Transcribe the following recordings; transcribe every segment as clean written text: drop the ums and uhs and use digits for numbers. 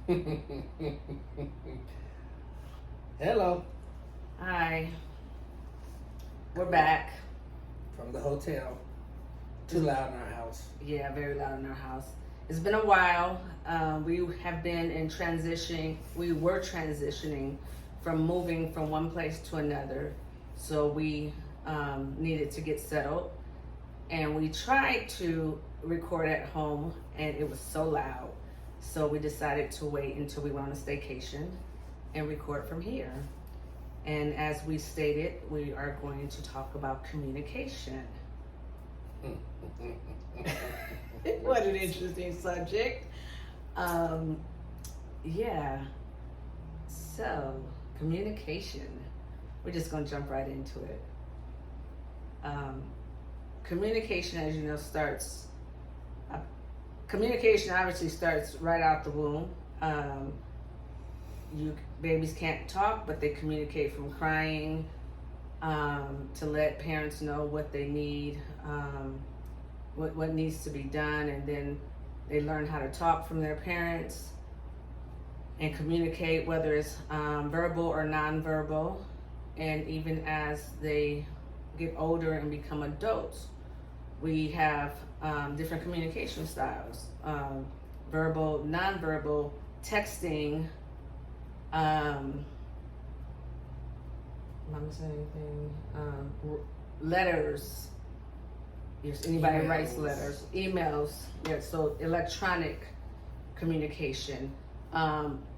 Yeah, it is. Hello. Hi, we're back. From the hotel. Too loud in our house. Yeah, very loud in our house. It's been a while. We have been in transitioning. We were transitioning from moving from one place to another. So we needed to get settled. And we tried to record at home, and it was so loud. So we decided to wait until we went on a staycation and record from here. And as we stated, we are going to talk about communication. What an interesting subject. Yeah. So, communication. We're just going to jump right into it. Communication, as you know, communication obviously starts right out the womb. Babies can't talk, but they communicate from crying, to let parents know what they need, what needs to be done, and then they learn how to talk from their parents and communicate, whether it's verbal or nonverbal. And even as they get older and become adults, we have different communication styles: verbal, nonverbal, texting. Am I missing anything? Letters. If anybody Emails. writes letters, emails. Yeah, so electronic communication.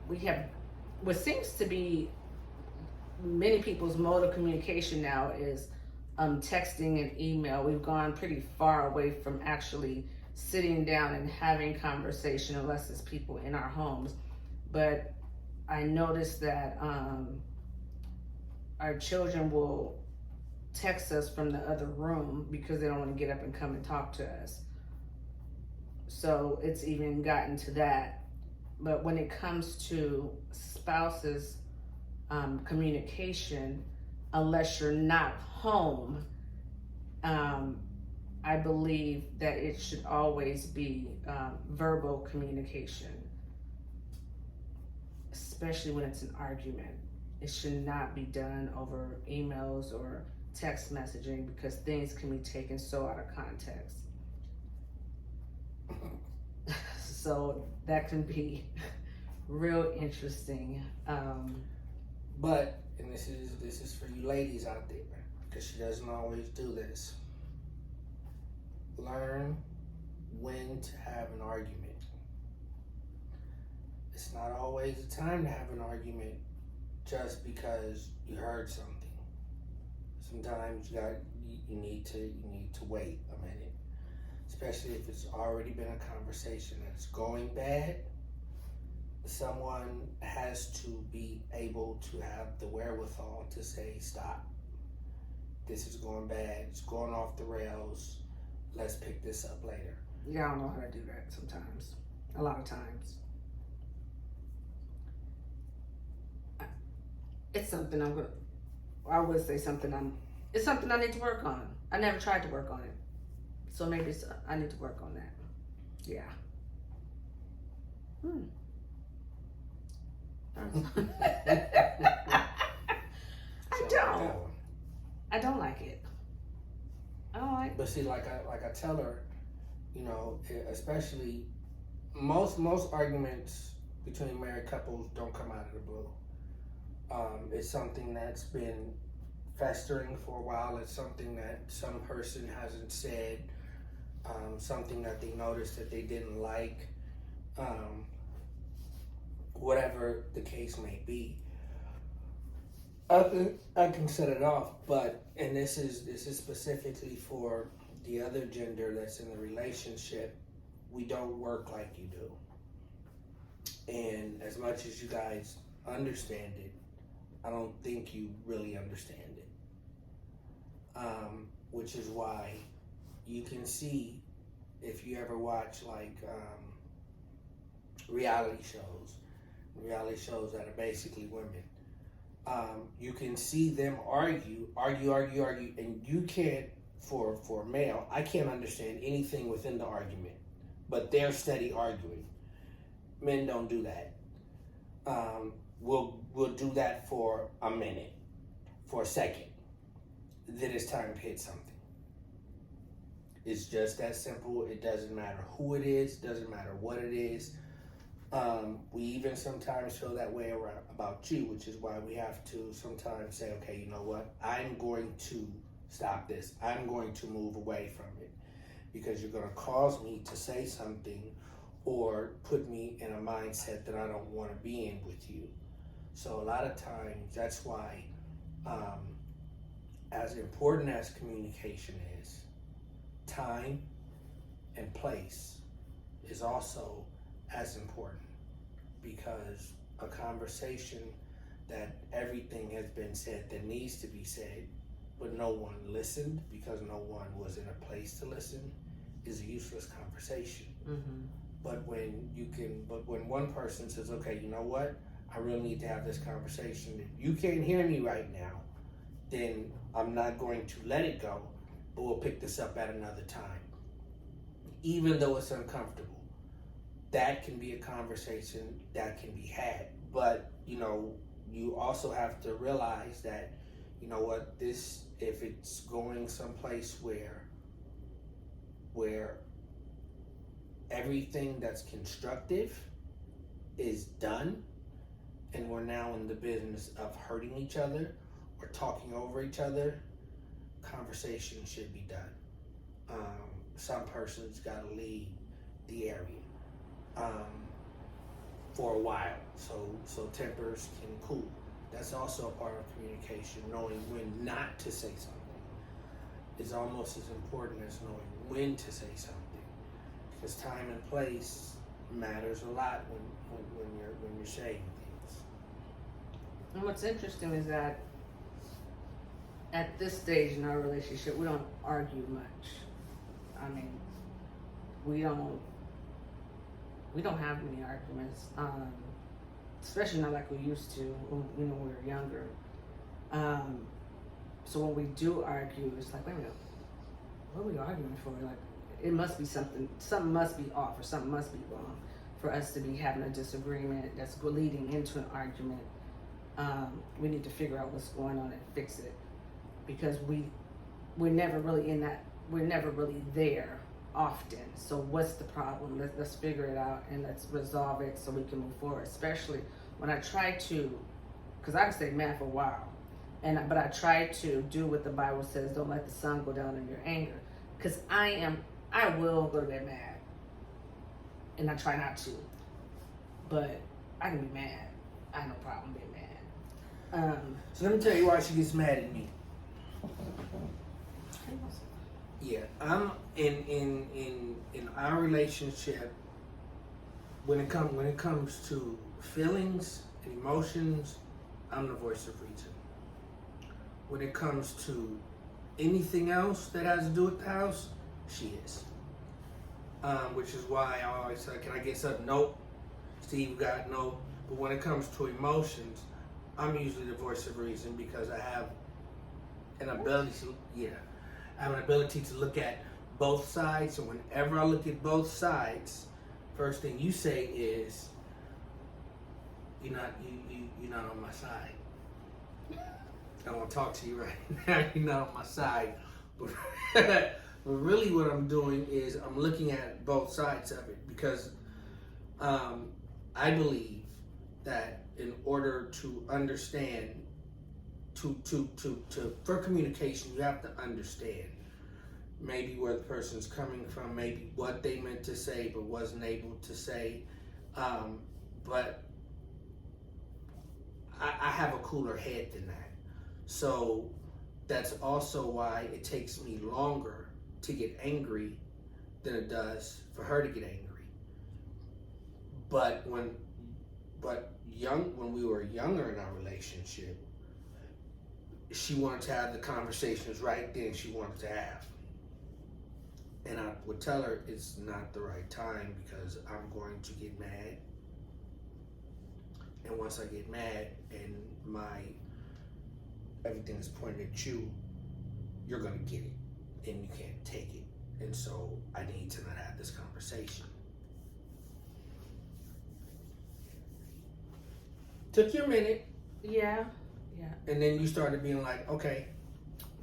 We have what seems to be many people's mode of communication now is texting and email. We've gone pretty far away from actually sitting down and having conversation, unless it's people in our homes. But I noticed that our children will text us from the other room because they don't want to get up and come and talk to us. So it's even gotten to that. But when it comes to spouses' communication, unless you're not home, I believe that it should always be verbal communication, especially when it's an argument. It should not be done over emails or text messaging because things can be taken so out of context. So that can be real interesting. But, and this is for you ladies out there, because she doesn't always do this. Learn when to have an argument. It's not always the time to have an argument just because you heard something. Sometimes you need to wait a minute, especially if it's already been a conversation that's going bad. Someone has to be able to have the wherewithal to say, stop. This is going bad. It's going off the rails. Let's pick this up later. Yeah, I don't know how to do that sometimes. A lot of times. It's something I would say it's something I need to work on. I never tried to work on it. So maybe I need to work on that. Yeah. I don't like it. I don't like it. But see, like I tell her, especially most arguments between married couples don't come out of the blue. It's something that's been festering for a while. It's something that some person hasn't said, something that they noticed that they didn't like, whatever the case may be. I can set it off, and this is specifically for the other gender that's in the relationship. We don't work like you do, and as much as you guys understand it, I don't think you really understand it. Which is why you can see, if you ever watch reality shows that are basically women, you can see them argue, and you can't, for a male, I can't understand anything within the argument, but they're steady arguing. Men don't do that. We'll do that for a minute, for a second. Then it's time to hit something. It's just that simple. It doesn't matter who it is. Doesn't matter what it is. We even sometimes feel that way about you, which is why we have to sometimes say, okay, you know what? I'm going to stop this. I'm going to move away from it because you're going to cause me to say something or put me in a mindset that I don't want to be in with you. So a lot of times, that's why, as important as communication is, time and place is also as important, because a conversation that everything has been said that needs to be said, but no one listened because no one was in a place to listen, is a useless conversation. Mm-hmm. But when one person says, okay, you know what? I really need to have this conversation. If you can't hear me right now, then I'm not going to let it go, but we'll pick this up at another time. Even though it's uncomfortable, that can be a conversation that can be had. But, you also have to realize that, you know what, if it's going someplace where everything that's constructive is done, and we're now in the business of hurting each other or talking over each other, conversation should be done. Some person's got to leave the area for a while, so tempers can cool. That's also a part of communication. Knowing when not to say something is almost as important as knowing when to say something, because time and place matters a lot when you're saying things. And what's interesting is that at this stage in our relationship, we don't argue much. I mean, we don't have many arguments, especially not like we used to when we were younger. So when we do argue, it's like, wait a minute, what are we arguing for? Like, it must be something must be off, or something must be wrong for us to be having a disagreement that's leading into an argument. We need to figure out what's going on and fix it, because we're never really there often. So what's the problem? Let's figure it out and let's resolve it so we can move forward. Especially when I try to, because I can stay mad for a while, but I try to do what the Bible says: don't let the sun go down in your anger. Because I will go to bed mad, and I try not to, but I can be mad. I have no problem being mad. So let me tell you why she gets mad at me. Yeah, I'm in our relationship. When it comes to feelings and emotions, I'm the voice of reason. When it comes to anything else that has to do with the house, she is. Which is why I always say, "Can I get something?" Nope. Steve got no. But when it comes to emotions, I'm usually the voice of reason, because I have an ability to look at both sides. And whenever I look at both sides, first thing you say is, "You're not on my side. I don't want to talk to you right now. You're not on my side." But really, what I'm doing is I'm looking at both sides of it, because I believe that in order to understand, for communication, you have to understand maybe where the person's coming from, maybe what they meant to say but wasn't able to say. But I have a cooler head than that. So that's also why it takes me longer to get angry than it does for her to get angry. But when we were younger in our relationship, she wanted to have the conversations right then she wanted to have. And I would tell her it's not the right time, because I'm going to get mad. And once I get mad and everything is pointed at you, you're going to get it and you can't take it. And so I need to not have this conversation. Took you a minute, Yeah. and then you started being like, okay.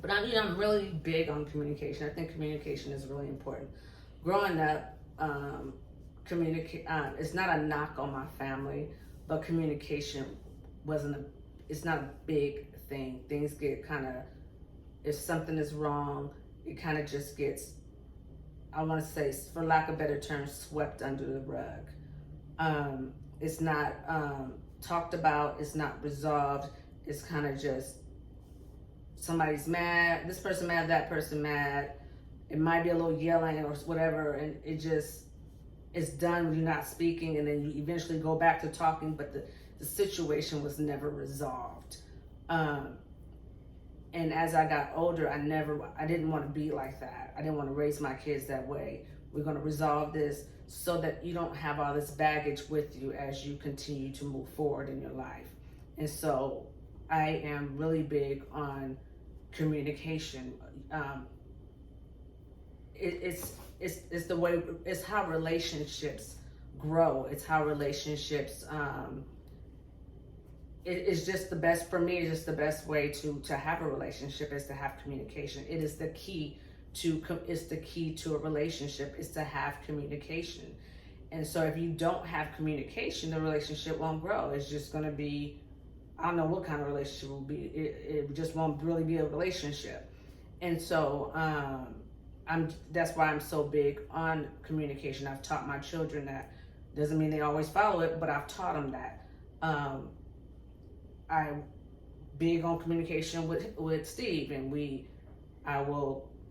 But I'm really big on communication. I think communication is really important. Growing up, it's not a knock on my family, but communication it's not a big thing. Things get kind of, if something is wrong, it kind of just gets, I want to say, for lack of a better term, swept under the rug. It's not talked about, it's not resolved. It's kind of just, somebody's mad, this person mad, that person mad. It might be a little yelling or whatever, and it's done when you're not speaking, and then you eventually go back to talking, but the situation was never resolved. And as I got older, I didn't want to be like that. I didn't want to raise my kids that way. We're going to resolve this so that you don't have all this baggage with you as you continue to move forward in your life. And so I am really big on communication. It's the way, it's how relationships grow. It's how relationships, it's just the best, for me, it's just the best way to have a relationship is to have communication. It is the key to a relationship, is to have communication. And so if you don't have communication, the relationship won't grow. It's just going to be, I don't know what kind of relationship it will be. It just won't really be a relationship. And so that's why I'm so big on communication. I've taught my children that. Doesn't mean they always follow it, but I've taught them that. I'm big on communication with Steve, and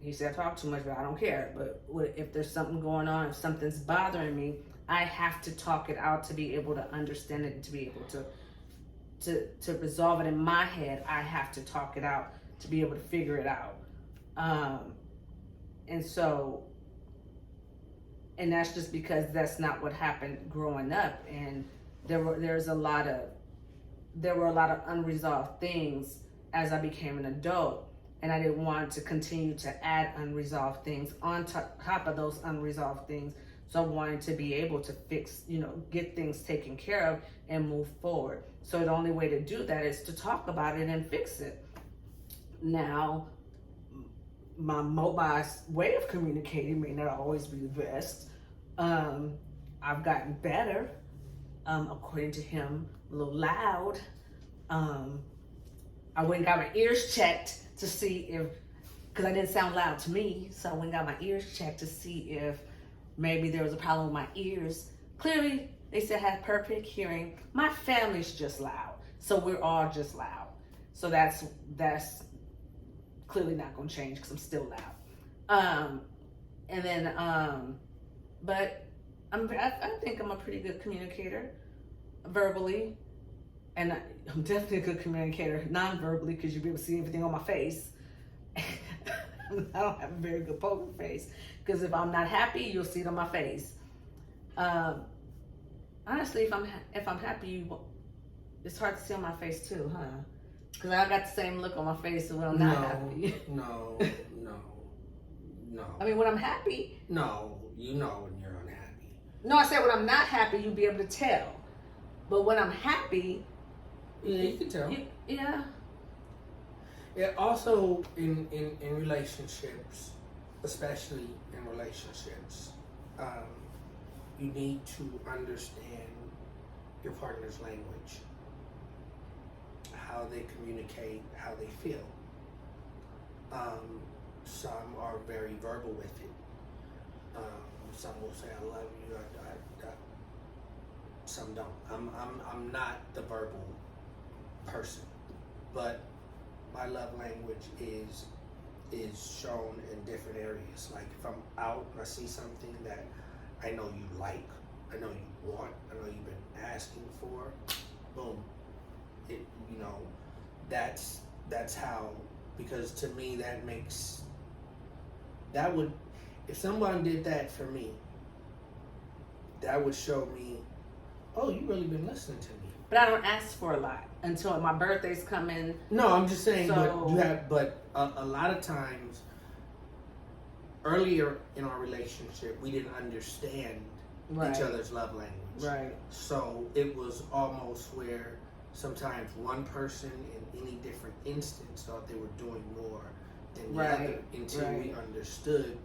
he said I talk too much, but I don't care. But if there's something going on, if something's bothering me, I have to talk it out to be able to understand it and to be able to resolve it in my head. I have to talk it out to be able to figure it out. And that's just because that's not what happened growing up. And there were a lot of unresolved things as I became an adult. And I didn't want to continue to add unresolved things on top of those unresolved things. So I wanted to be able to fix, get things taken care of and move forward. So the only way to do that is to talk about it and fix it. Now, my way of communicating may not always be the best. I've gotten better, according to him, a little loud. I went and got my ears checked to see because I didn't sound loud to me, so I went and got my ears checked to see if maybe there was a problem with my ears. Clearly, they said I had perfect hearing. My family's just loud, so we're all just loud. So that's clearly not going to change because I'm still loud. But I think I'm a pretty good communicator verbally, and I'm definitely a good communicator non-verbally because you'll be able to see everything on my face. I don't have a very good poker face because if I'm not happy, you'll see it on my face. Honestly, if I'm happy, it's hard to see on my face too, huh? Because I got the same look on my face when I'm not happy. No. I mean, when I'm happy. No, you know when you're unhappy. No, I said when I'm not happy, you'll be able to tell. But when I'm happy. Yeah, you can tell. Yeah. Yeah, also in relationships, especially in relationships, you need to understand your partner's language, how they communicate, how they feel. Some are very verbal with it. Some will say "I love you." Some don't. I'm not the verbal person, but my love language is shown in different areas. Like if I'm out and I see something that I know you like, I know you want, I know you've been asking for, boom. That's how, because to me if someone did that for me, that would show me, oh, you really been listening to me. But I don't ask for a lot until my birthday's coming. No, I'm just saying, So, but a lot of times, earlier in our relationship, we didn't understand right. each other's love language. Right. So it was almost where sometimes one person in any different instance thought they were doing more than the Right, other until we understood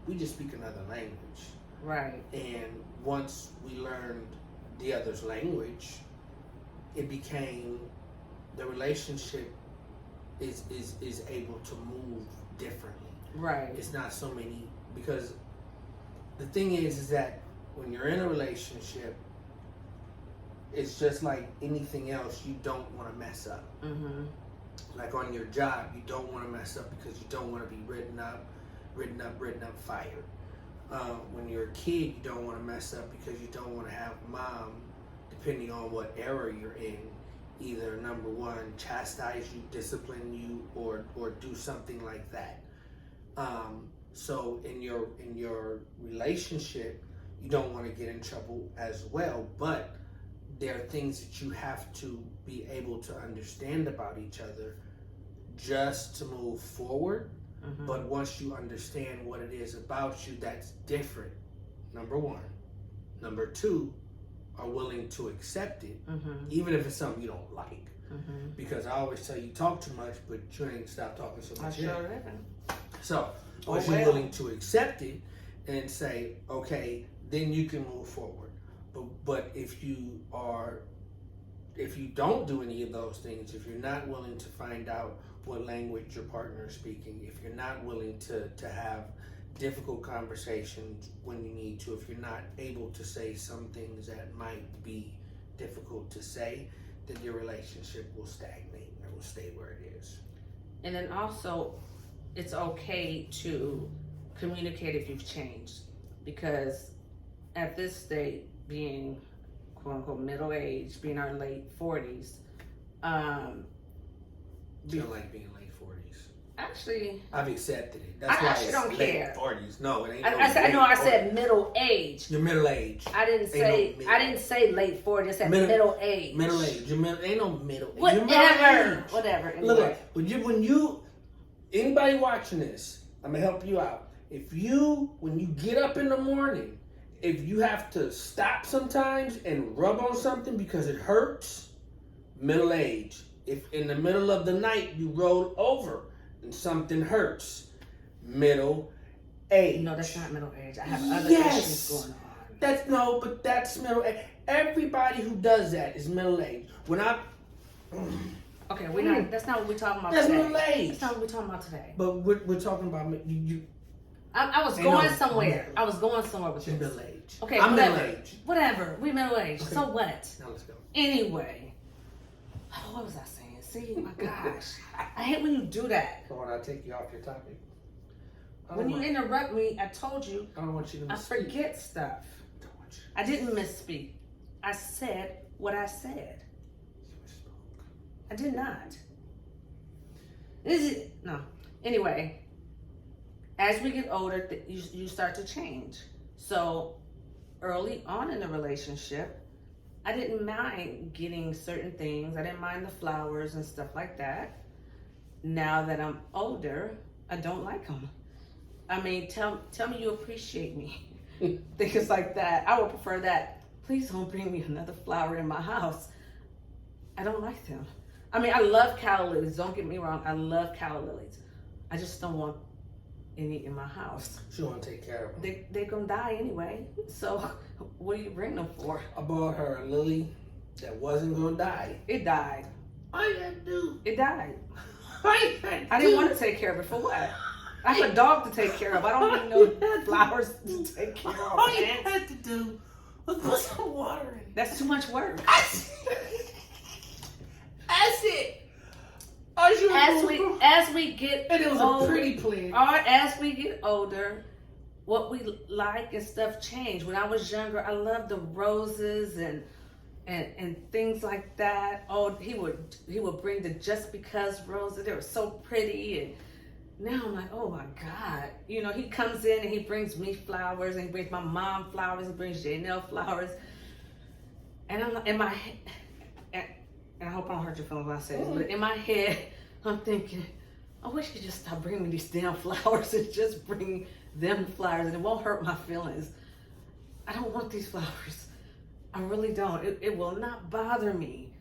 we just speak another language. Right. And once we learned the other's language, it became the relationship is able to move differently. Right. It's not so many, because the thing is that when you're in a relationship, it's just like anything else, you don't want to mess up. Mm-hmm. Like on your job, you don't want to mess up because you don't want to be written up, fired. When you're a kid, you don't want to mess up because you don't want to have mom, depending on what era you're in, either number one, chastise you, discipline you, or do something like that. So in your relationship, you don't want to get in trouble as well, but there are things that you have to be able to understand about each other just to move forward. Mm-hmm. But once you understand what it is about you that's different, number one. Number two, are willing to accept it, Mm-hmm. even if it's something you don't like. Mm-hmm. Because I always tell you, talk too much, but you ain't stop talking so I much sure yet. didn't. So once you're willing to accept it and say, okay, then you can move forward. But if you don't do any of those things, if you're not willing to find out what language your partner is speaking, if you're not willing to have difficult conversations when you need to, if you're not able to say some things that might be difficult to say, then your relationship will stagnate and it will stay where it is. And then also, it's okay to communicate if you've changed, because at this state, being quote unquote middle age, being our late 40s, You don't like being late 40s. actually, I've accepted it. I That's why actually it's don't late care. 40s. No, it ain't. I said middle age. You're middle age. I didn't say late 40s. I said middle age. Middle age. Ain't no middle. Whatever. Whatever. Anyway. Look, when you anybody watching this, I'm gonna help you out. When you get up in the morning, if you have to stop sometimes and rub on something because it hurts, middle age. If in the middle of the night you roll over and something hurts, middle age. No, that's not middle age. I have other Yes. issues going on. That's middle age. Everybody who does that is middle age. When I Okay, that's not what we're talking about That's today. middle age. That's not what we're talking about today. But we're talking about you. I was Ain't going no- somewhere. I was going somewhere with You're this. middle age. Okay, I'm whatever. middle age. Whatever. We middle age. Okay. So what? Now let's go. Anyway. Oh, what was I saying? See, my gosh. I hate when you do that. So when I take you off your topic, When you interrupt me, I told you, I don't want you to I misspeak. forget stuff. I don't want you. I didn't misspeak. I said what I said. You misspoke. I did not. No. Anyway, as we get older, you start to change. So early on in the relationship, I didn't mind getting certain things. I didn't mind the flowers and stuff like that. Now that I'm older, I don't like them. I mean, tell me you appreciate me. Things like that. I would prefer that. Please don't bring me another flower in my house. I don't like them. I mean, I love calla lilies. Don't get me wrong. I love calla lilies. I just don't want any in my house. She want to take care of them. They're going to die anyway. So what do you bring them for? I bought her a lily that wasn't going to die. It died. All you had to do. It died. I I didn't want to take care of it. For what? I have a dog to take care of. I don't need no flowers to take care of. All you Man. had to do was put some water in it. That's too much work. That's it. As we get And it was older, a pretty plant. or as we get older, what we like and stuff change. When I was younger, I loved the roses and things like that. Oh, he would bring the Just Because roses. They were so pretty. And now I'm like, oh my God. You know, he comes in and he brings me flowers, and he brings my mom flowers, and brings Janelle flowers. And I'm like, in my head, and I hope I don't hurt your feelings when I say this, but in my head, I'm thinking, I wish you just stop bringing me these damn flowers and just bring them flowers, and it won't hurt my feelings. I don't want these flowers. I really don't. It will not bother me.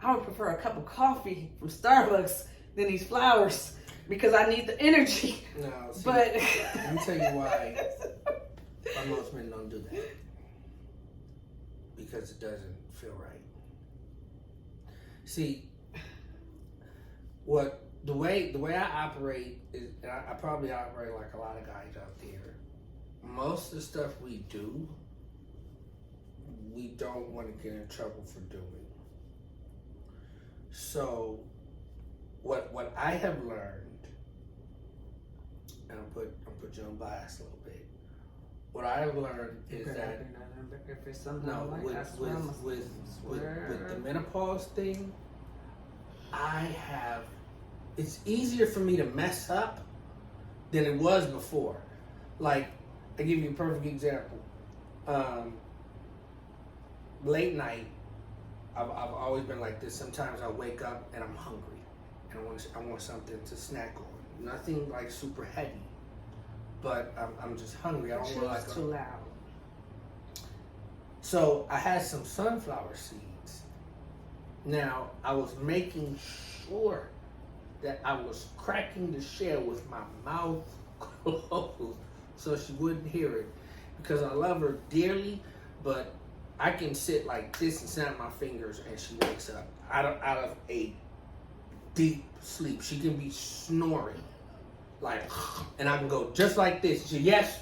I would prefer a cup of coffee from Starbucks than these flowers because I need the energy. No, see, But let me tell you why most men don't do that. Because it doesn't feel right. See, the way I operate is, and I probably operate like a lot of guys out there. Most of the stuff we do, we don't want to get in trouble for doing. So, what I have learned, and I'll put you on blast a little bit. What I have learned is that if it's something no, like with the menopause thing, it's easier for me to mess up than it was before. Like, I give you a perfect example. Late night, I've always been like this. Sometimes I wake up and I'm hungry, and I want something to snack on. Nothing like super heavy, but I'm just hungry. I don't want like too loud. So I had some sunflower seeds. Now I was making sure that I was cracking the shell with my mouth closed so she wouldn't hear it, because I love her dearly, but I can sit like this and snap my fingers and she wakes up out of a deep sleep. She can be snoring like, and I can go just like this. She, yes.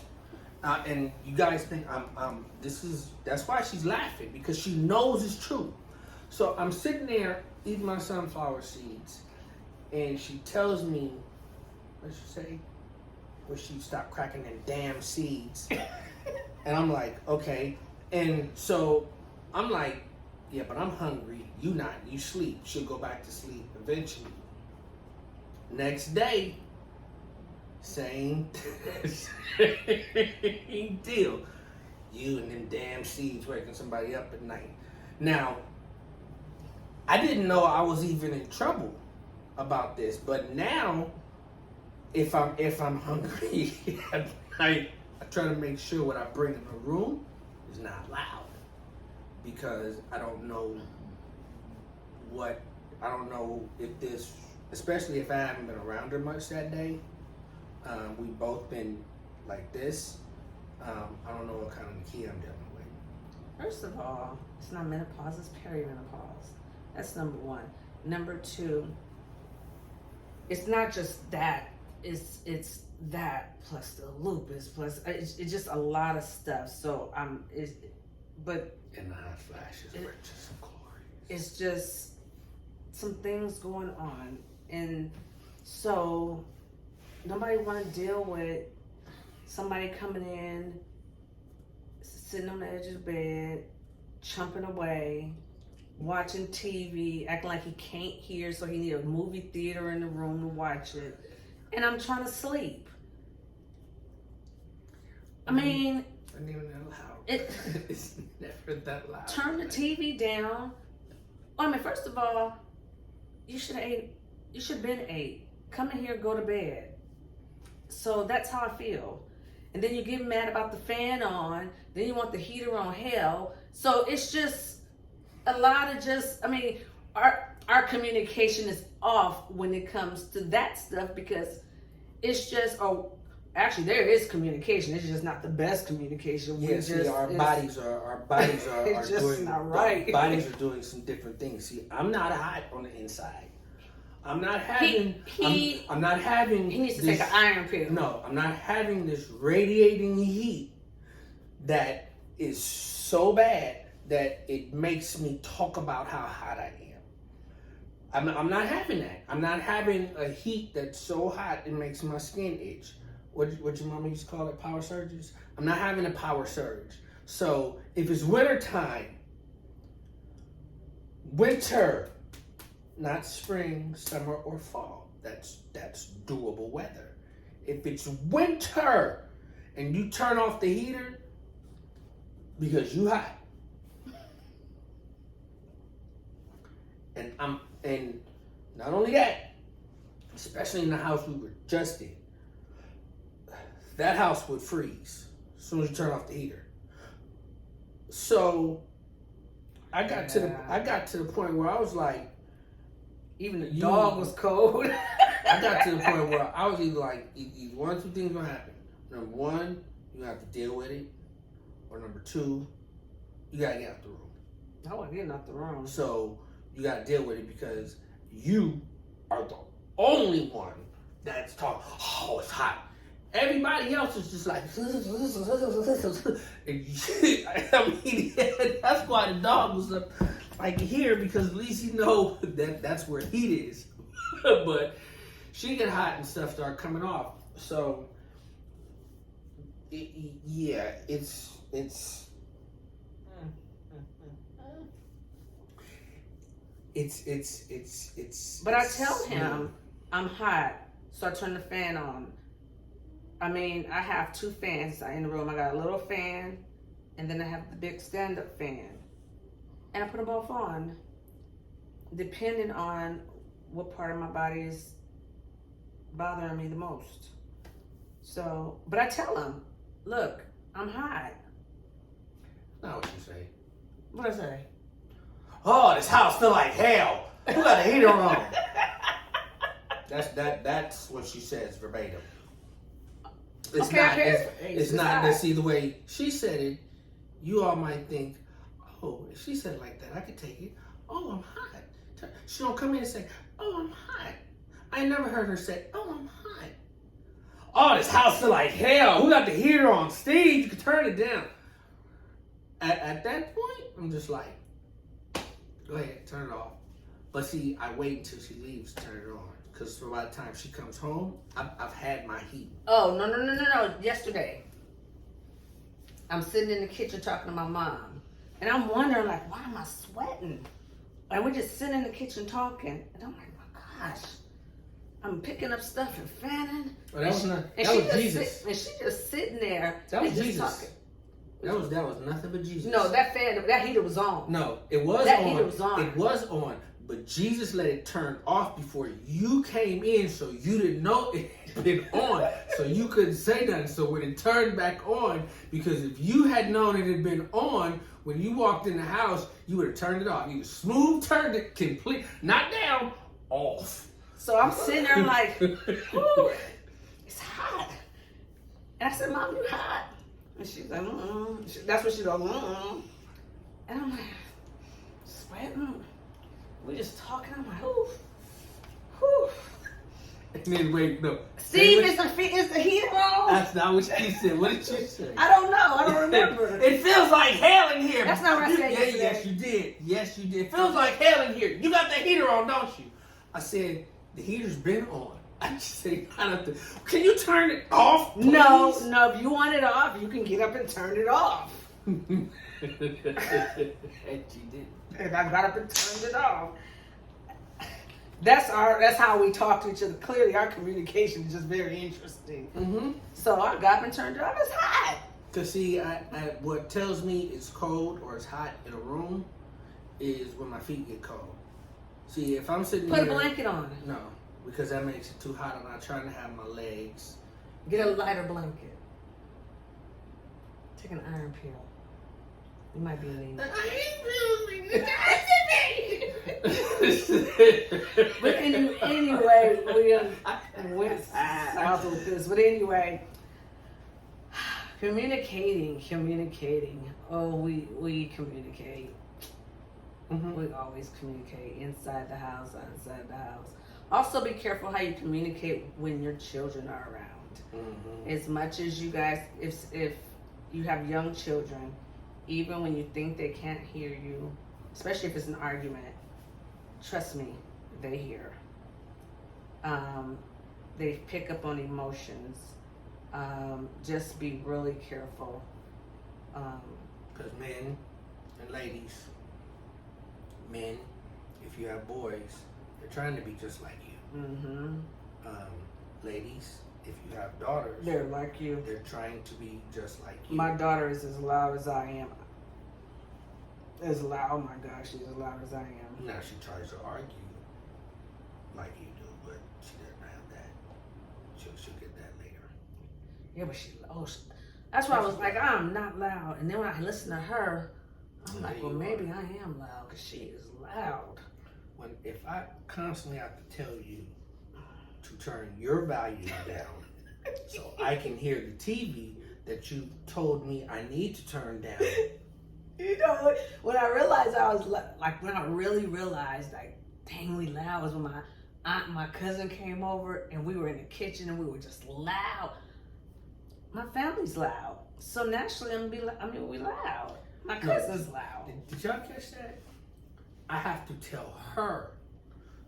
And you guys think that's why she's laughing, because she knows it's true. So I'm sitting there eating my sunflower seeds, and she tells me, what'd she say? Well, she stopped cracking them damn seeds. And I'm like, okay. And so I'm like, yeah, but I'm hungry. You not. You sleep. She'll go back to sleep eventually. Next day, same deal. You and them damn seeds waking somebody up at night. Now, I didn't know I was even in trouble about this, but now, if I'm hungry at night, I try to make sure what I bring in the room is not loud, because I don't know if this, especially if I haven't been around her much that day. We've both been like this. I don't know what kind of key I'm dealing with. First of all, it's not menopause, it's perimenopause. That's number one. Number two, it's not just that. It's that plus the lupus plus it's just a lot of stuff. So but in the hot flashes, riches and glory. It's just some things going on, and so nobody want to deal with somebody coming in, sitting on the edge of the bed, chumping away, watching TV, acting like he can't hear, so he need a movie theater in the room to watch it. And I'm trying to sleep. I mean, Not even that loud. It's never that loud. Turn the TV down. I mean, first of all, you should have ate. You should have been ate. Come in here, go to bed. So that's how I feel. And then you get mad about the fan on. Then you want the heater on hell. So it's just a lot of just. I mean, our communication is off when it comes to that stuff, because it's just actually there is communication. It's just not the best communication. Yeah, see, our bodies are it's just doing not right. Bodies are doing some different things. See, I'm not hot on the inside. I'm not having. I'm not having. He needs to take an iron pill. No, I'm not having this radiating heat that is so bad that it makes me talk about how hot I am. I'm not having that. I'm not having a heat that's so hot it makes my skin itch. What your mama used to call it, power surges? I'm not having a power surge. So if it's winter, not spring, summer, or fall, that's doable weather. If it's winter and you turn off the heater because you hot, and not only that, especially in the house we were just in, that house would freeze as soon as you turn off the heater. So I got to the point where I was like, even the dog was cold. I got to the point where I was either like, either one or two things gonna happen. Number one, you have to deal with it, or number two, you gotta get out the room. I wasn't getting out the room. So you gotta deal with it because you are the only one that's talking. Oh, it's hot. Everybody else is just like, I mean, that's why the dog was up like here, because at least you know that that's where heat is. But she get hot and stuff start coming off. So yeah, it's. But I tell him I'm hot, so I turn the fan on. I mean, I have two fans in the room. I got a little fan, and then I have the big stand-up fan. And I put them both on, depending on what part of my body is bothering me the most. So, but I tell him, look, I'm hot. Not what you say. What I say? Oh, this house feel like hell. Who got the heater on? That's what she says verbatim. It's not. Let's see the way she said it. You all might think, oh, if she said it like that, I could take it. Oh, I'm hot. She don't come in and say, oh, I'm hot. I never heard her say, oh, I'm hot. Oh, this house feel like hell. Who got the heater on? Steve, you can turn it down. At that point, I'm just like, go ahead, turn it off. But see, I wait until she leaves to turn it on. Because by the time she comes home, I've had my heat. Oh, no. Yesterday, I'm sitting in the kitchen talking to my mom. And I'm wondering, like, why am I sweating? And we're just sitting in the kitchen talking. And I'm like, my gosh. I'm picking up stuff and fanning. Well, that was Jesus. And she just sitting there. That was just Jesus. talking. That was nothing but Jesus. No, that heater was on. No, it was that on. Heater was on. It was on. But Jesus let it turn off before you came in, so you didn't know it had been on. So you couldn't say nothing. So when it turned back on, because if you had known it had been on, when you walked in the house, you would have turned it off. You smooth turned it complete, not down, off. So I'm sitting there like, ooh, it's hot. And I said, Mom, you hot? And she's like, that's what she goes, And I'm like, sweating. We're just talking. I'm like, whew. And then wait, no. Steve, is the heater on? That's not what she said. What did you say? I don't know. I don't remember. It feels like hell in here. That's not what I said yesterday. Yes, you did. Yes, you did. It feels like hell in here. You got the heater on, don't you? I said, the heater's been on. I just said, can you turn it off, please? No. If you want it off, you can get up and turn it off. And she did. And I got up and turned it off. That's how we talk to each other. Clearly, our communication is just very interesting. Mm-hmm. So I got up and turned it off. It's hot. Cause see, what tells me it's cold or it's hot in a room is when my feet get cold. See, if I'm sitting Put here, a blanket on. No, because that makes it too hot. I'm not trying to have my legs. Get a lighter blanket. Take an iron pill. You might be in need. But anyway, we went south with this. But anyway, communicating. Oh, we communicate. Mm-hmm. We always communicate inside the house, outside the house. Also, be careful how you communicate when your children are around. Mm-hmm. As much as you guys, if you have young children, even when you think they can't hear you, especially if it's an argument, trust me, they hear. They pick up on emotions. Just be really careful. Because men and ladies, men, if you have boys, they're trying to be just like you. Mm-hmm. Ladies, if you have daughters, they're like you. They're trying to be just like you. My daughter is as loud as I am. As loud, oh my gosh, she's as loud as I am. Now she tries to argue like you do, but she doesn't have that. She'll get that later. Yeah, but that's why I was like, I'm not loud. And then when I listen to her, I'm like, well, maybe I am loud because she is loud. If I constantly have to tell you to turn your volume down so I can hear the TV that you told me I need to turn down. You know, when I realized I was like, when I really realized, like, dang, we loud was when my aunt and my cousin came over and we were in the kitchen and we were just loud. My family's loud. So naturally, we loud. My cousin's loud. Did y'all catch that? I have to tell her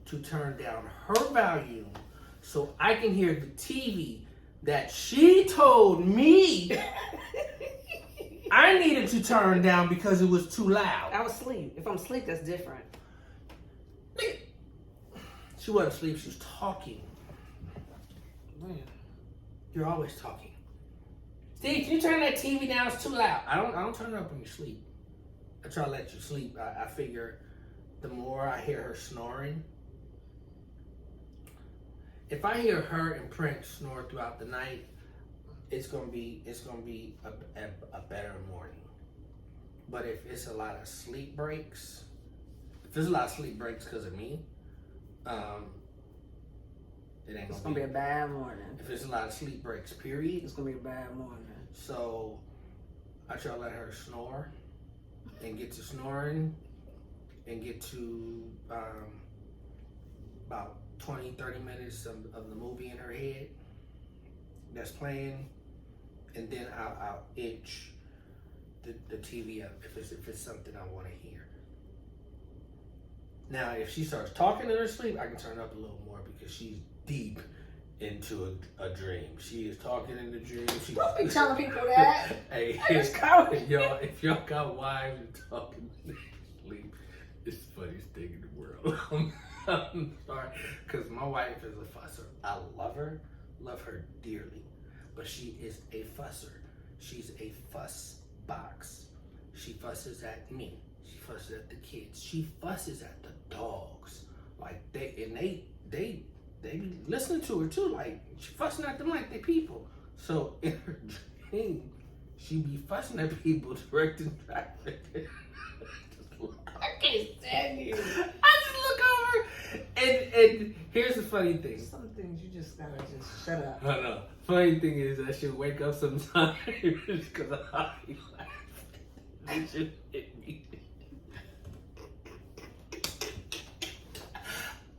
to turn down her volume so I can hear the TV that she told me I needed to turn down because it was too loud. I was asleep. If I'm asleep, that's different. She wasn't asleep, she was talking. Man. You're always talking. Steve, can you turn that TV down? It's too loud. I don't turn it up when you sleep. I try to let you sleep. I figure the more I hear her snoring, if I hear her and Prince snore throughout the night, it's gonna be a better morning. But if it's a lot of sleep breaks, because of me, it ain't It's gonna be a bad morning. If it's a lot of sleep breaks, period, It's gonna be a bad morning. So I try to let her snore and get to snoring and get to about 20-30 minutes of the movie in her head that's playing, and then I'll itch the TV up if it's something I want to hear. Now, if she starts talking in her sleep, I can turn it up a little more because she's deep into a dream. She is talking in the dream. Don't be telling people that. Hey, just call if y'all got wives and talking in sleep, it's the funniest thing in the world. I'm sorry, because my wife is a fusser. I love her dearly, but she is a fusser. She's a fuss box. She fusses at me. She fusses at the kids. She fusses at the dogs. Like they be listening to her too. Like she fussing at them like they people. So in her dream, she be fussing at people directing traffic. I can't stand you. I just look over and here's the funny thing. Some things you just gotta just shut up. I know. Funny thing is I should wake up sometimes because I be laughing. It should hit me.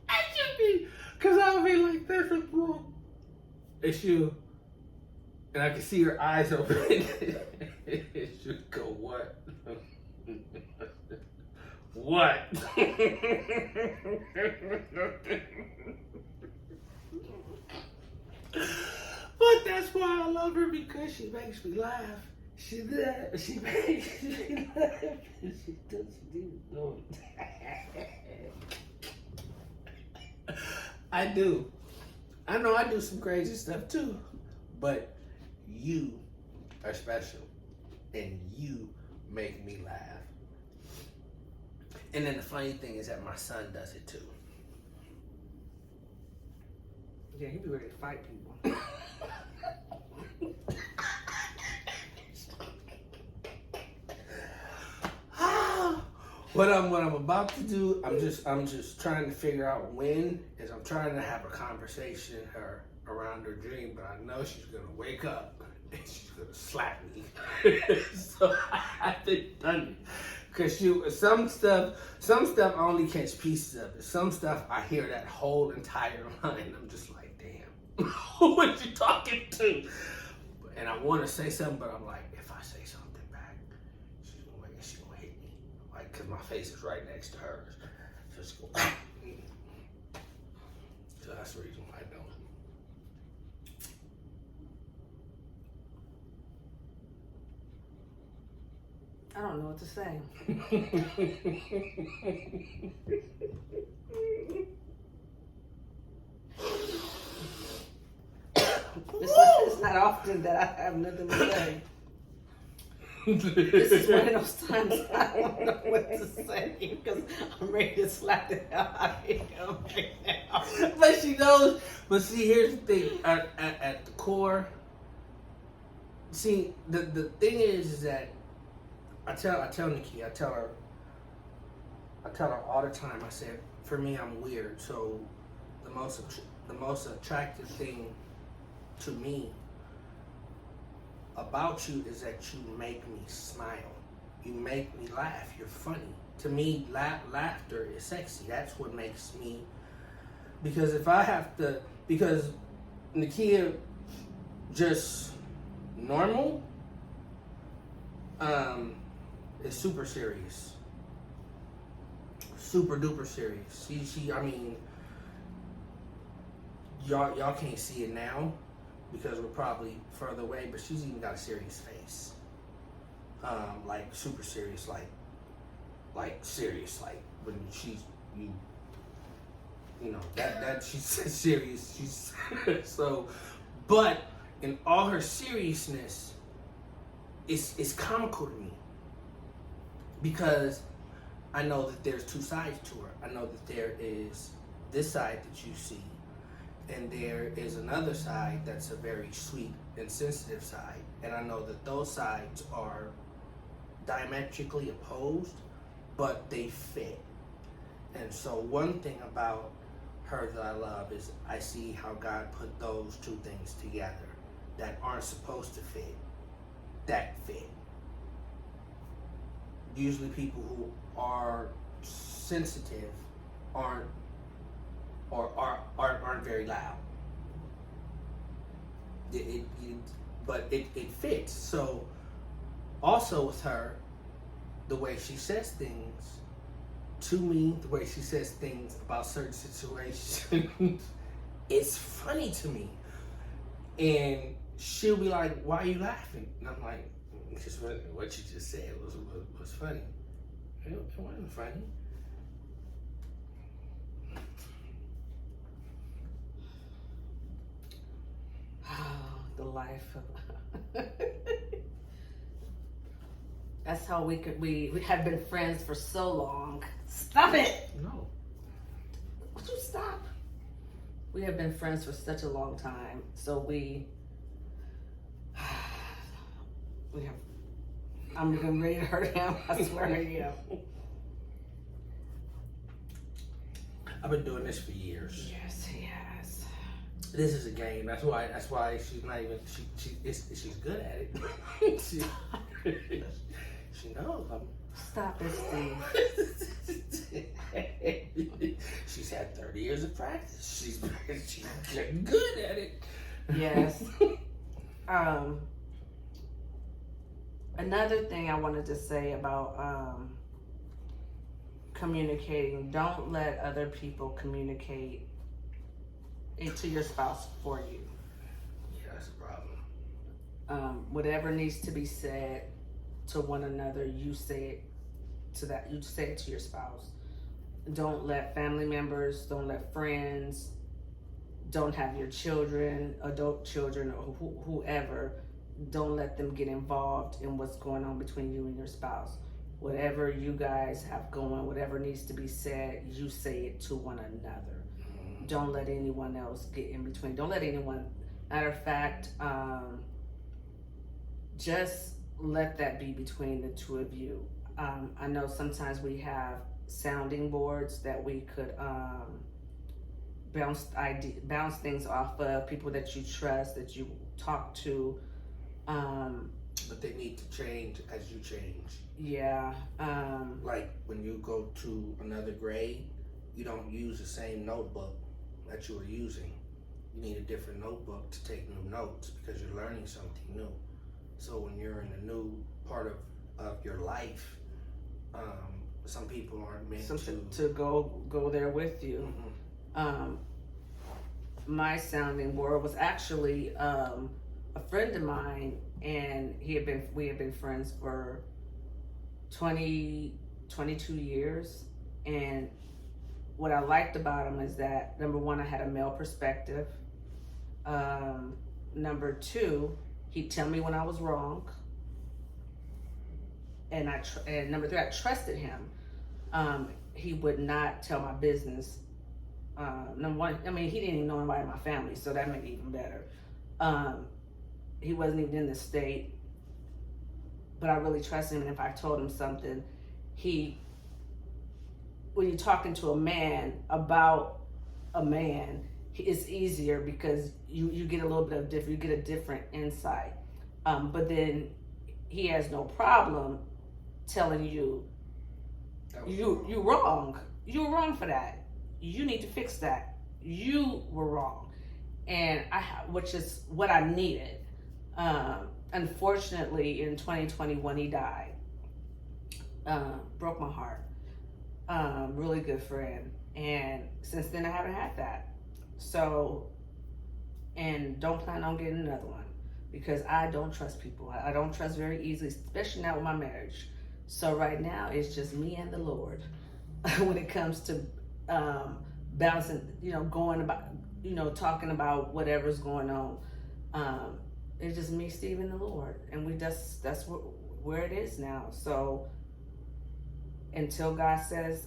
I should be, because I'll be like this and boom. It's you. And I can see her eyes open. It should go, what? What? But that's why I love her, because she makes me laugh. She makes me laugh. She doesn't even know it. I do. I know I do some crazy stuff too, but you are special and you make me laugh. And then the funny thing is that my son does it too. Yeah, he be ready to fight people. What I'm about to do, I'm just trying to figure out when, is I'm trying to have a conversation with her around her dream, but I know she's gonna wake up and she's gonna slap me. So I haven't done it. Cause some stuff I only catch pieces of it. Some stuff I hear that whole entire line. I'm just like, damn, who are you talking to? And I want to say something, but I'm like, if I say something back, she's gonna hit me. Like, cause my face is right next to hers. So it's going. So that's the reason why I don't. I don't know what to say. It's not often that I have nothing to say. This is one of those times I don't know what to say because I'm ready to slap the hell out of him right now. But she knows. But see, here's the thing. At the core, see, the thing is that I tell Nikki, I tell her all the time. I said, for me, I'm weird. So the most attractive thing to me about you is that you make me smile. You make me laugh. You're funny. To me, laughter is sexy. That's what makes me. Because if I have to, because Nakia just normal, is super serious. Super duper serious. She I mean, y'all can't see it now because we're probably further away, but she's even got a serious face. Like super serious, like serious, like when you know that she's serious. She's so, but in all her seriousness, it's comical to me because I know that there's two sides to her. I know that there is this side that you see, and there is another side that's a very sweet and sensitive side. And I know that those sides are diametrically opposed, but they fit. And so one thing about her that I love is I see how God put those two things together that aren't supposed to fit, that fit. Usually people who are sensitive aren't very loud. But it fits. So also with her, the way she says things to me, the way she says things about certain situations, it's funny to me. And she'll be like, "Why are you laughing?" And I'm like, "Because what you just said was funny." It wasn't funny. Oh, the life of that's how we have been friends for so long. Stop it! No. Would you stop? We have been friends for such a long time, so we have. I'm getting ready to hurt him. I swear to you. I've been doing this for years. Yes, he has. This is a game. That's why she's not even. She's good at it. she knows. Stop it, Steve. She's had 30 years of practice. She's getting good at it. Yes. Another thing I wanted to say about communicating, don't let other people communicate it to your spouse for you. Yeah, that's a problem. Whatever needs to be said to one another, you say it to your spouse. Don't let family members, don't let friends, don't have your children, adult children, or whoever, don't let them get involved in what's going on between you and your spouse. Whatever you guys have going, whatever needs to be said, you say it to one another. Don't let anyone else get in between. Don't let anyone, matter of fact, just let that be between the two of you. I know sometimes we have sounding boards that we could bounce things off of, people that you trust, that you talk to. But they need to change as you change. Yeah. Like when you go to another grade, you don't use the same notebook that you were using. You need a different notebook to take new notes because you're learning something new. So when you're in a new part of your life, some people aren't meant to go there with you. Mm-hmm. My sounding board was actually a friend of mine, and we had been friends for 22 years. And what I liked about him is that, number one, I had a male perspective. Number two, he'd tell me when I was wrong. And number three, I trusted him. He would not tell my business. Number one, I mean, he didn't even know anybody in my family, so that made it even better. He wasn't even in the state. but I really trust him. And if I told him something, when you're talking to a man about a man, it's easier because you get a little bit of you get a different insight. But then he has no problem telling you, you're wrong. You were wrong for that. You need to fix that. You were wrong, and which is what I needed. Unfortunately, in 2020 when he died, broke my heart. Really good friend, and since then I haven't had that. So, and don't plan on getting another one because I don't trust people. I don't trust very easily, especially not with my marriage. So right now it's just me and the Lord when it comes to bouncing, going about, talking about whatever's going on. It's just me, Steve, and the Lord, and that's where it is now. So until God says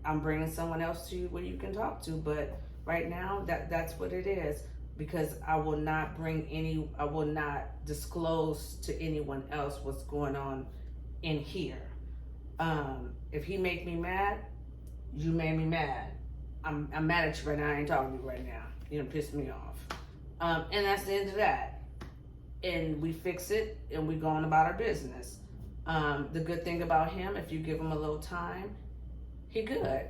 I'm bringing someone else to you where you can talk to, but right now that's what it is, because I will not disclose to anyone else what's going on in here. If he make me mad, you made me mad. I'm mad at you right now. I ain't talking to you right now. You done pissed me off. And that's the end of that. And we fix it and we go on about our business. The good thing about him, if you give him a little time, he good.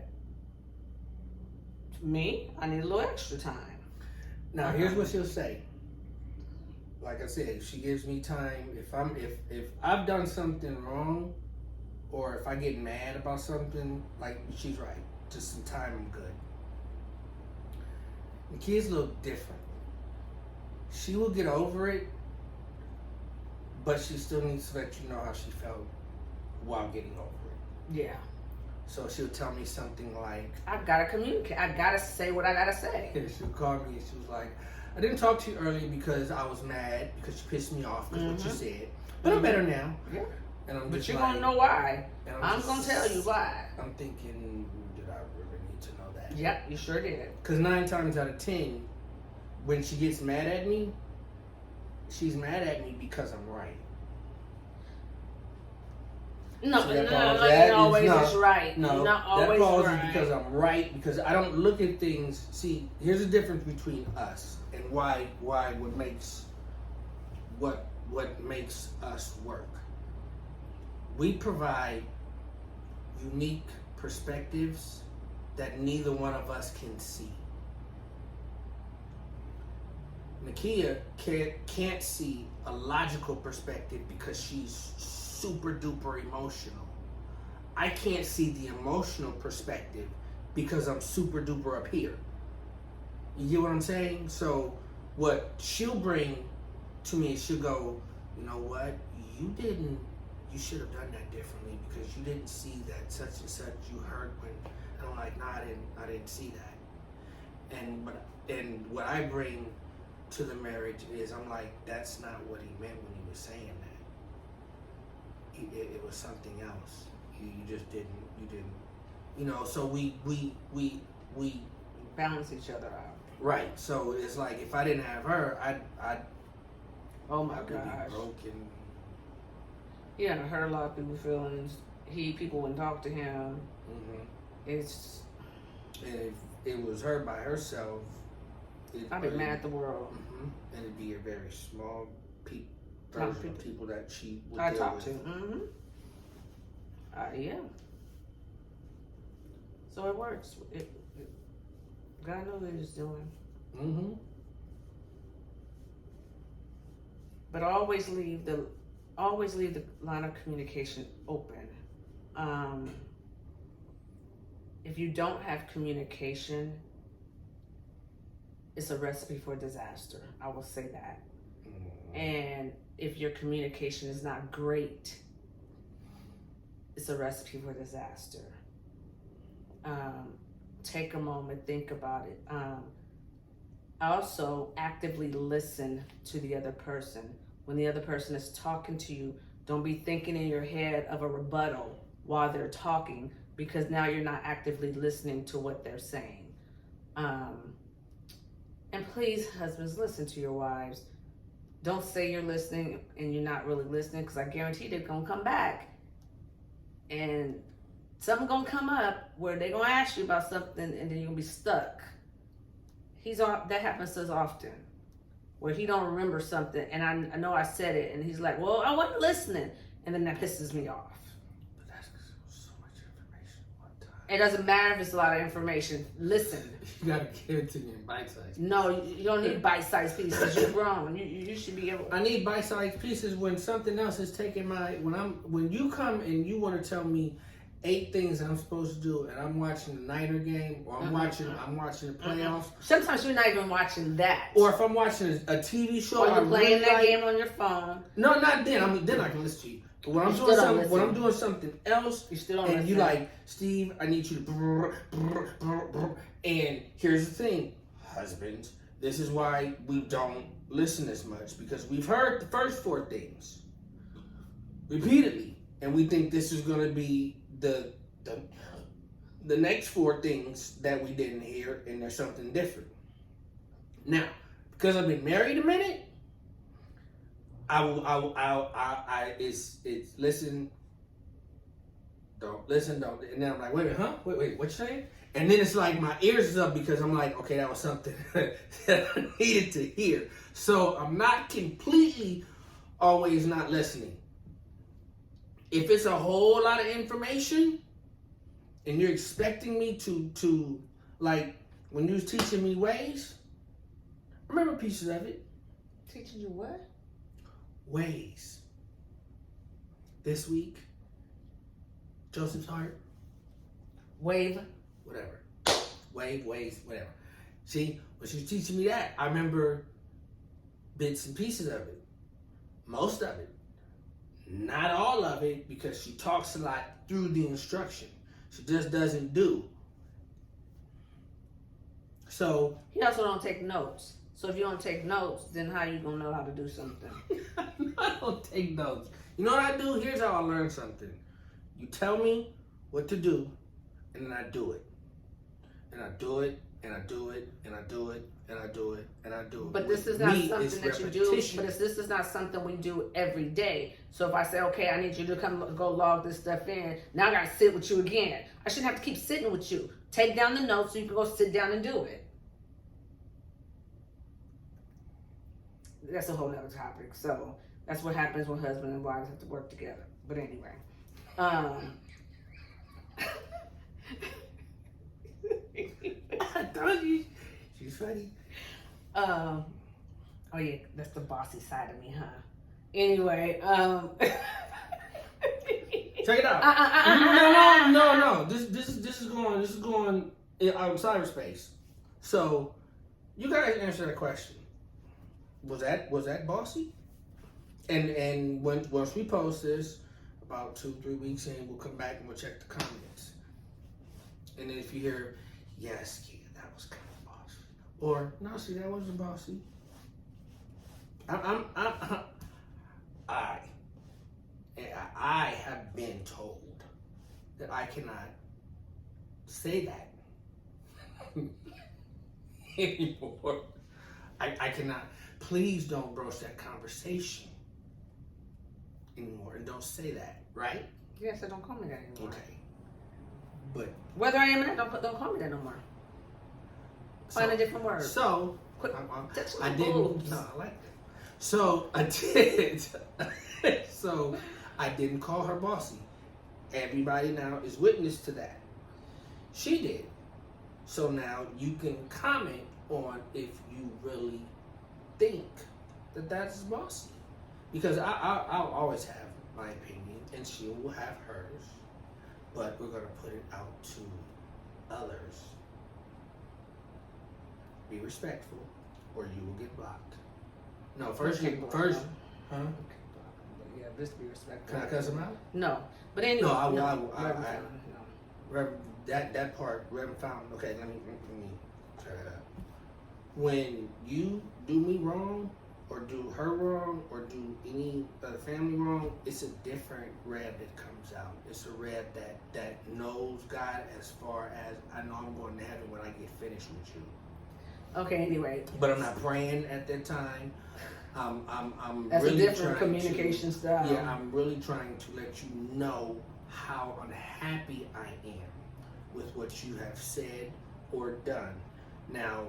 Me, I need a little extra time. Now here's what she'll say. Like I said, if she gives me time, if I've done something wrong, or if I get mad about something, like she's right, just some time I'm good. The kid's a little different. She will get over it, but she still needs to let you know how she felt while getting over it. Yeah. So she'll tell me something like, I gotta communicate. I gotta say what I gotta say. She'll call me and she was like, I didn't talk to you earlier because I was mad because you pissed me off because what you said. But I'm better now. Yeah. And I'm but you're gonna know why. I'm gonna tell you why. I'm thinking, did I really need to know that? Yep, you sure did. Because 9 times out of 10, when she gets mad at me, she's mad at me because I'm right. No, so but not always is right. No, not always that falls right. Because I'm right. Because I don't look at things. See, here's the difference between us and why what makes us work. We provide unique perspectives that neither one of us can see. Nakia can't see a logical perspective because she's super duper emotional. I can't see the emotional perspective because I'm super duper up here. You get what I'm saying? So what she'll bring to me is she'll go, you know what? You should have done that differently because you didn't see that such and such you heard when, and I'm like, nah, I didn't see that. And what I bring to the marriage is I'm like, that's not what he meant when he was saying that. It was something else. You just didn't, so we balance each other out. Right. So it's like if I didn't have her, I'd oh my I could gosh. be broken. He done hurt a lot of people's feelings. People wouldn't talk to him. Mm-hmm. It's. And if it was her by herself, I'd be mad at the world. Mm-hmm. And it'd be a very small version of people that she would I deal talk with. to. Mm-hmm. Yeah. So it works. God knows what he's doing. Mm-hmm. But always leave the line of communication open. If you don't have communication, it's a recipe for disaster. I will say that. Mm-hmm. And if your communication is not great, it's a recipe for disaster. Take a moment, think about it. Also, actively listen to the other person. When the other person is talking to you, don't be thinking in your head of a rebuttal while they're talking, because now you're not actively listening to what they're saying. And please, husbands, listen to your wives. don't say you're listening and you're not really listening, because I guarantee they're gonna come back and something gonna come up where they're gonna ask you about something and then you're gonna be stuck. That happens to us often, where he don't remember something and I know I said it and he's like, well, I wasn't listening, and then that pisses me off. But that's because it was so much information one time. It doesn't matter if it's a lot of information. Listen. You gotta give it to me in bite size. No, you don't need bite-sized pieces. You're grown. You should be able. I need bite-sized pieces when something else is taking when you come and you want to tell me 8 things I'm supposed to do, and I'm watching the Niner game, or I'm watching the playoffs. Sometimes you're not even watching that. Or if I'm watching a TV show, or you're playing that game on your phone. No, not then. I mean, then I can listen to you. But when I'm doing something else, you still don't and listen. you like, Steve, I need you to brr, brr, brr, brr. And here's the thing, husbands, this is why we don't listen as much, because we've heard the first 4 things repeatedly, and we think this is going to be the next 4 things that we didn't hear, and there's something different. Now, because I've been married a minute, it's listen, don't, and then I'm like, wait a minute, huh? Wait, what you saying? And then it's like my ears is up because I'm like, okay, that was something that I needed to hear. So I'm not completely always not listening. If it's a whole lot of information and you're expecting me to like, when you was teaching me ways, I remember pieces of it. Teaching you what? Ways. This week, Joseph's heart. Wave. Whatever. Ways, whatever. See, when she was teaching me that, I remember bits and pieces of it. Most of it. Not all of it, because she talks a lot through the instruction. She just doesn't do. So he also don't take notes. So if you don't take notes, then how you gonna know how to do something? I don't take notes. You know what I do? Here's how I learn something. You tell me what to do, and then I do it. And I do it, and I do it, and I do it, and I do it, and I do it. But this is not something that you do. But this is not something we do every day. So if I say, okay, I need you to come go log this stuff in, now I gotta sit with you again. I shouldn't have to keep sitting with you. Take down the notes so you can go sit down and do it. That's a whole nother topic. So that's what happens when husband and wives have to work together. But anyway. I told you. She's funny. Oh yeah, that's the bossy side of me, huh? Anyway, check it out. No. This is going out in cyberspace. So you gotta answer that question. Was that bossy? And once we post this, about 2-3 weeks in, we'll come back and we'll check the comments. And then if you hear, yes, yeah, that was kind of bossy, or no, see, that wasn't bossy. I have been told that I cannot say that anymore. I cannot. Please don't broach that conversation anymore, and don't say that, right? yes, I don't call me that anymore. Okay. But whether I am or not, don't call me that no more. Find a different word. So Quit touching my I didn't. boobs. No, I like that. So I did. So I didn't call her bossy. Everybody now is witness to that. She did. So now you can comment on if you really think that that's bossy, because I'll always have my opinion and she will have hers, but we're gonna put it out to others. Be respectful, or you will get blocked. No, first, huh? Yeah, just be respectful. Can I cuss him out? No, but anyway. No, no. That part, Reverend Fountain. Okay, let me try that out. When you do me wrong, or do her wrong, or do any other family wrong, it's a different Reb that comes out. It's a Reb that knows God as far as I know I'm going to heaven when I get finished with you. Okay, anyway. But I'm not praying at that time. I'm That's really a different trying communication style. Yeah, I'm really trying to let you know how unhappy I am with what you have said or done. Now,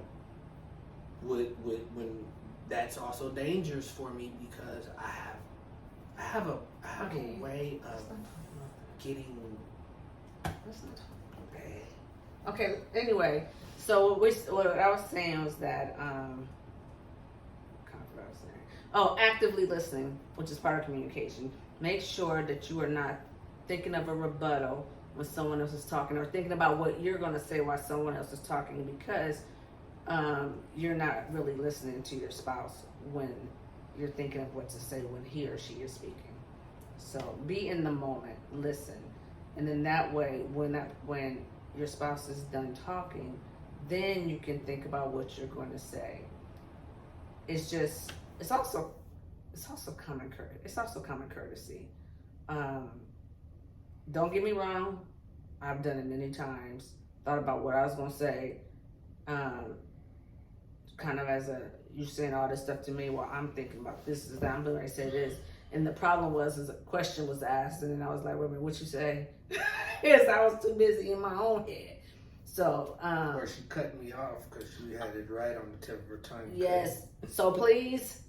when that's also dangerous for me because I have a Okay. way of getting Okay. Anyway, so what I was saying was that kind of what I was saying. Oh, actively listening, which is part of communication. Make sure that you are not thinking of a rebuttal when someone else is talking, or thinking about what you're going to say while someone else is talking, because you're not really listening to your spouse when you're thinking of what to say when he or she is speaking. So be in the moment, listen, and then that way, when your spouse is done talking, then you can think about what you're going to say. It's also common courtesy. Don't get me wrong, I've done it many times. Thought about what I was going to say, kind of as you saying all this stuff to me while I'm thinking about this is that I'm going to say this. And the problem is a question was asked, and then I was like, wait a minute, what you say? Yes, I was too busy in my own head. So, or she cut me off because she had it right on the tip of her tongue. Yes. So please,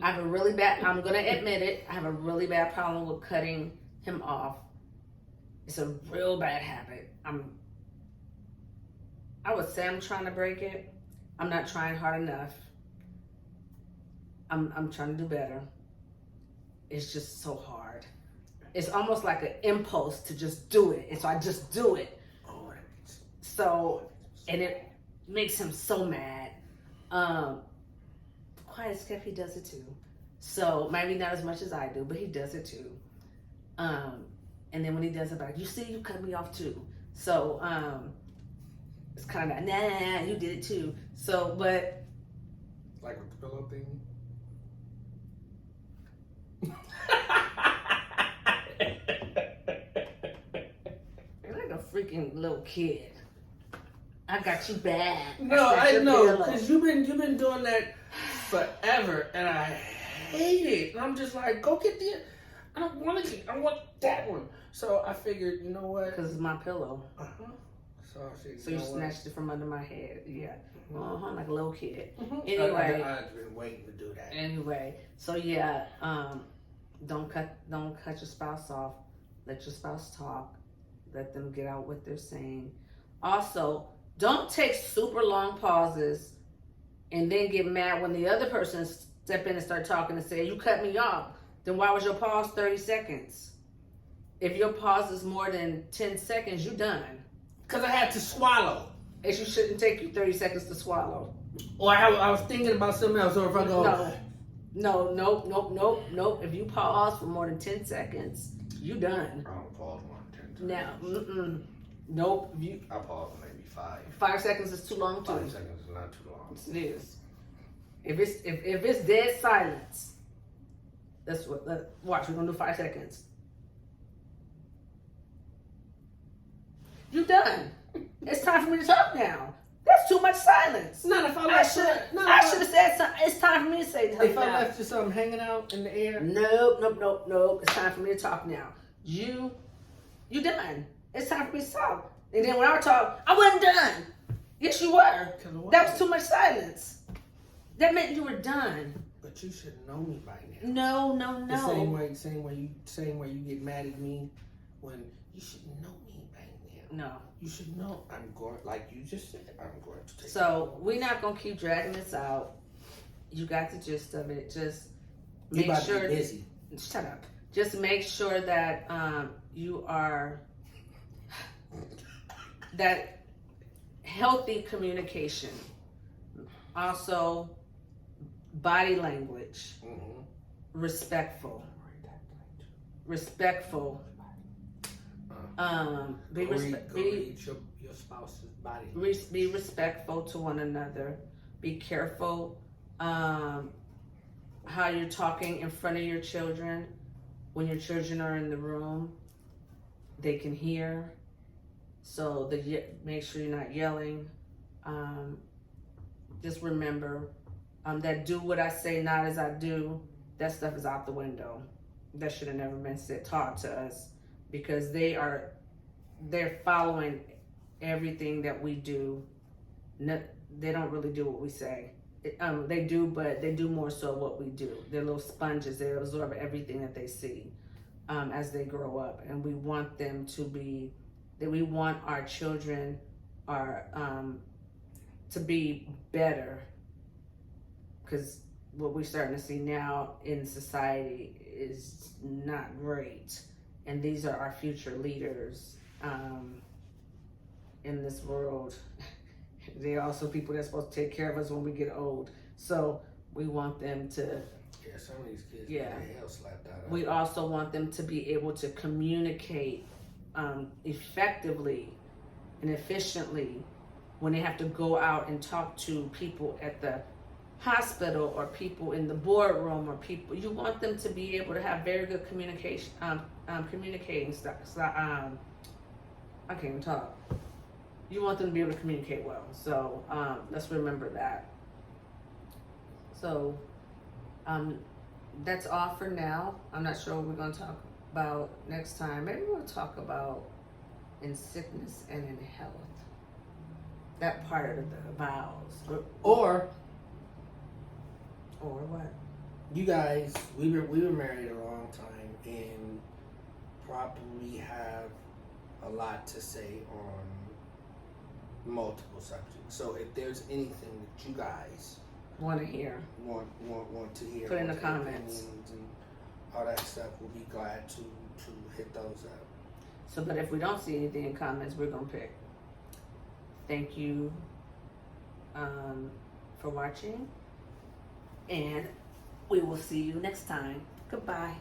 I'm going to admit it, I have a really bad problem with cutting him off. It's a real bad habit. I would say I'm trying to break it. I'm not trying hard enough. I'm trying to do better. It's just so hard. It's almost like an impulse to just do it. And so I just do it. Oh, so, and it makes him so mad. Quiet as kept, he does it too. So maybe not as much as I do, but he does it too. And then when he does it back, you see, you cut me off too. So, it's kind of, nah, you did it too. So, but. Like with the pillow thing? You're like a freaking little kid. I got you bad. No, I know, because you've been doing that forever, and I hate it. And I'm just like, go get I don't want to I want that one. So I figured, you know what? Because it's my pillow. Uh-huh. So you snatched it from under my head. Yeah. Like a little kid. Mm-hmm. Anyway. I've been waiting to do that. Anyway. So yeah, don't cut your spouse off. Let your spouse talk. Let them get out what they're saying. Also, don't take super long pauses and then get mad when the other person step in and start talking and say, you cut me off. Then why was your pause 30 seconds? If your pause is more than 10 seconds, you're done. Because I had to swallow. It shouldn't take you 30 seconds to swallow. Or I was thinking about something else. Or if I go... No. If you pause for more than 10 seconds, you done. I don't pause more than 10 Now, seconds. Nope. I pause maybe 5. 5 seconds is too long too. 5 seconds is not too long. It is. If it's dead silence, watch. We're gonna do 5 seconds. You done. It's time for me to talk now. That's too much silence. Not if I should have said something. It's time for me to say something. If I left you something hanging out in the air. Nope. It's time for me to talk now. You done. It's time for me to talk. And then when I talk, I wasn't done. Yes, you were. That was too much silence. That meant you were done. But you should know me by now. No. The same way you get mad at me when you should know me by now. No. You should know I'm going, like you just said, I'm going to take So we're not gonna keep dragging this out. You got the gist of it. Just make sure. To be busy. Shut up. Just make sure that you are that healthy communication. Also, body language. Mm-hmm. Respectful. Read your spouse's body. Be respectful to one another. Be careful how you're talking in front of your children. When your children are in the room, they can hear. So make sure you're not yelling. Just remember, that do what I say, not as I do, that stuff is out the window. That should have never been taught to us, because they're following everything that we do. They don't really do what we say. They do, but they do more so what we do. They're little sponges. They absorb everything that they see as they grow up, and we want them to be. That we want our children to be better, because what we're starting to see now in society is not great, and these are our future leaders in this world. They're also people that's supposed to take care of us when we get old, so we want them to. Yeah, some of these kids Yeah. get their hell slapped out of We them. also want them to be able to communicate effectively and efficiently when they have to go out and talk to people at the hospital or people in the boardroom or people. You want them to be able to have very good communication, communicating stuff. I can't even talk. You want them to be able to communicate well. So let's remember that. So that's all for now. I'm not sure what we're going to talk about next time. Maybe we'll talk about in sickness and in health. That part of the vows. Or what? you guys, we were married a long time and probably have a lot to say on multiple subjects. So if there's anything that you guys Want to hear. want to hear, Put in the want your comments. opinions and all that stuff, we'll be glad to hit those up. So, but if we don't see anything in comments, we're going to pick. Thank you for watching. And we will see you next time. Goodbye.